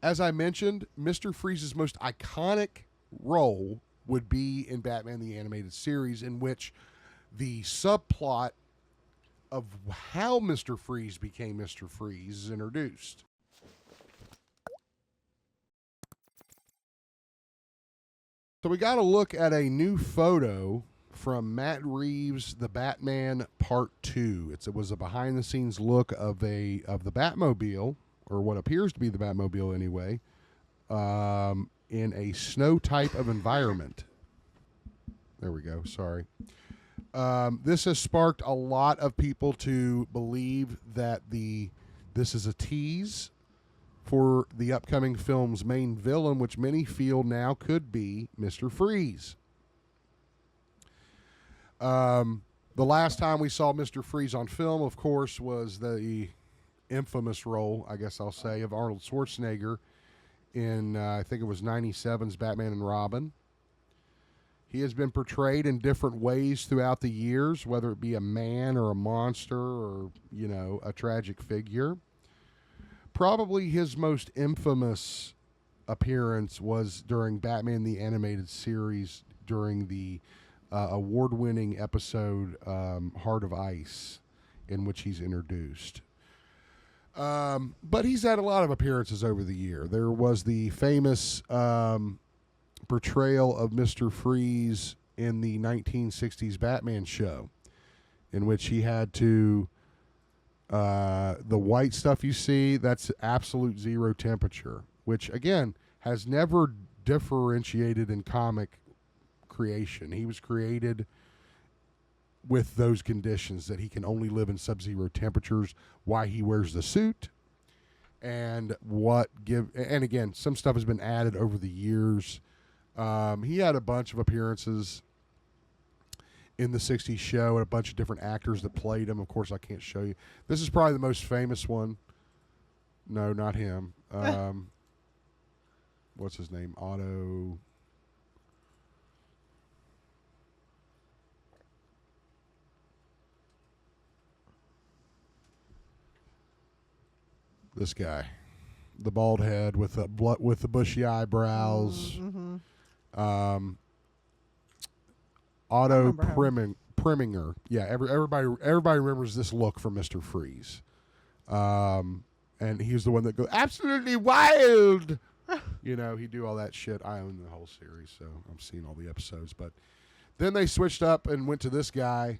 As I mentioned, Mr. Freeze's most iconic role would be in Batman the Animated Series, in which the subplot of how Mr. Freeze became Mr. Freeze is introduced. So we got to look at a new photo from Matt Reeves' The Batman Part 2. It was a behind-the-scenes look of the Batmobile, or what appears to be the Batmobile anyway, in a snow type of environment. There we go. Sorry. This has sparked a lot of people to believe that this is a tease for the upcoming film's main villain, which many feel now could be Mr. Freeze. The last time we saw Mr. Freeze on film, of course, was the infamous role, I guess I'll say, of Arnold Schwarzenegger in, I think it was 97's Batman and Robin. He has been portrayed in different ways throughout the years, whether it be a man or a monster or, a tragic figure. Probably his most infamous appearance was during Batman the Animated Series during the award-winning episode Heart of Ice, in which he's introduced. But he's had a lot of appearances over the year. There was the famous portrayal of Mr. Freeze in the 1960s Batman show, in which he had to the white stuff you see, that's absolute zero temperature, which again has never differentiated in comic creation. He was created with those conditions, that he can only live in sub-zero temperatures, why he wears the suit, and again, some stuff has been added over the years. He had a bunch of appearances in the 60s show and a bunch of different actors that played him. Of course, I can't show you. This is probably the most famous one. No, not him. What's his name? Otto. This guy, the bald head with the bushy eyebrows. Mm-hmm. Otto Preminger. Yeah, everybody remembers this look from Mr. Freeze. And he was the one that goes, absolutely wild. He'd do all that shit. I own the whole series, so I'm seeing all the episodes. But then they switched up and went to this guy.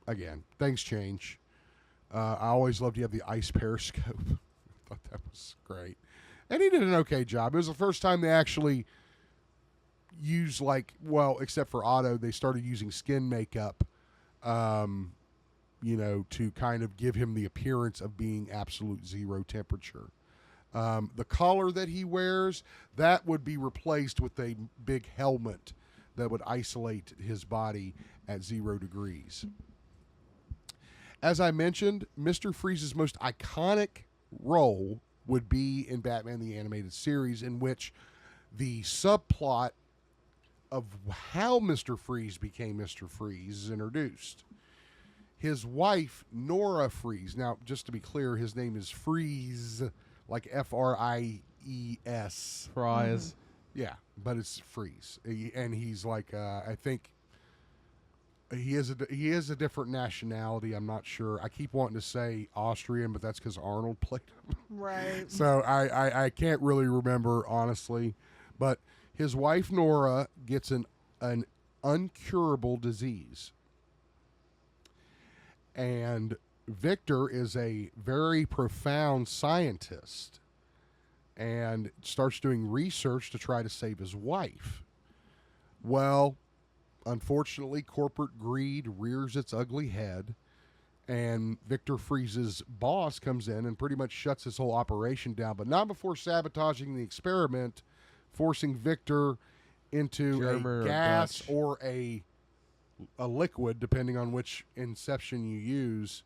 Again, things change. I always loved you have the ice periscope. I thought that was great. And he did an okay job. It was the first time they actually used, except for Otto, they started using skin makeup, to kind of give him the appearance of being absolute zero temperature. The collar that he wears, that would be replaced with a big helmet that would isolate his body at 0 degrees. As I mentioned, Mr. Freeze's most iconic role would be in Batman the Animated Series, in which the subplot of how Mr. Freeze became Mr. Freeze is introduced. His wife, Nora Freeze, now just to be clear, his name is Freeze, like Fries. Fries. Mm-hmm. Yeah, but it's Freeze. And he's like, I think he is a different nationality. I'm not sure. I keep wanting to say Austrian, but that's because Arnold played him. Right. So I can't really remember, honestly. But his wife, Nora, gets an uncurable disease. And Victor is a very profound scientist and starts doing research to try to save his wife. Well, unfortunately, corporate greed rears its ugly head, and Victor Freeze's boss comes in and pretty much shuts his whole operation down, but not before sabotaging the experiment, forcing Victor into a gas or a liquid, depending on which inception you use.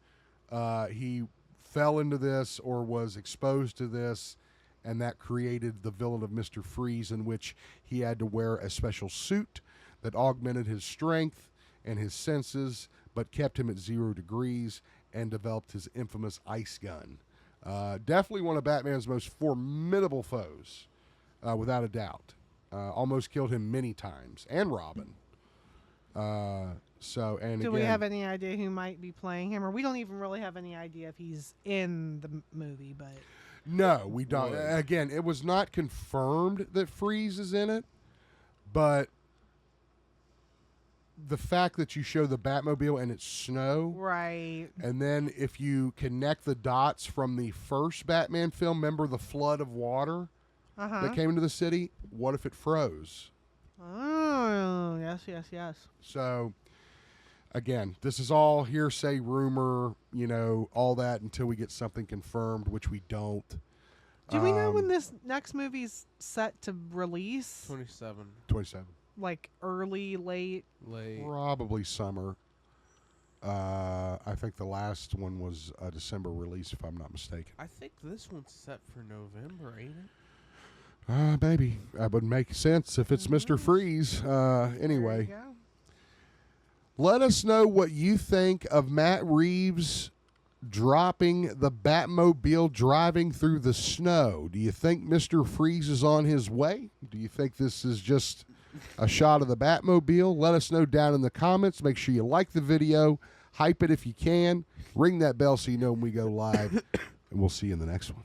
He fell into this or was exposed to this, and that created the villain of Mr. Freeze, in which he had to wear a special suit that augmented his strength and his senses, but kept him at 0 degrees, and developed his infamous ice gun. Definitely one of Batman's most formidable foes, without a doubt. Almost killed him many times, and Robin. Do we have any idea who might be playing him, or we don't even really have any idea if he's in the movie? But no, we don't. Again, it was not confirmed that Freeze is in it, but the fact that you show the Batmobile and it's snow, right? And then if you connect the dots from the first Batman film, remember the flood of water that came into the city? What if it froze? Oh, yes. So, again, this is all hearsay, rumor, all that until we get something confirmed, which we don't. Do we know when this next movie's set to release? 27. Like early, late? Probably summer. I think the last one was a December release, if I'm not mistaken. I think this one's set for November, ain't it? Maybe. That would make sense if it's Mr. Freeze. Anyway. Let us know what you think of Matt Reeves dropping the Batmobile driving through the snow. Do you think Mr. Freeze is on his way? Do you think this is just a shot of the Batmobile? Let us know down in the comments. Make sure you like the video. Hype it if you can. Ring that bell so you know when we go live. And we'll see you in the next one.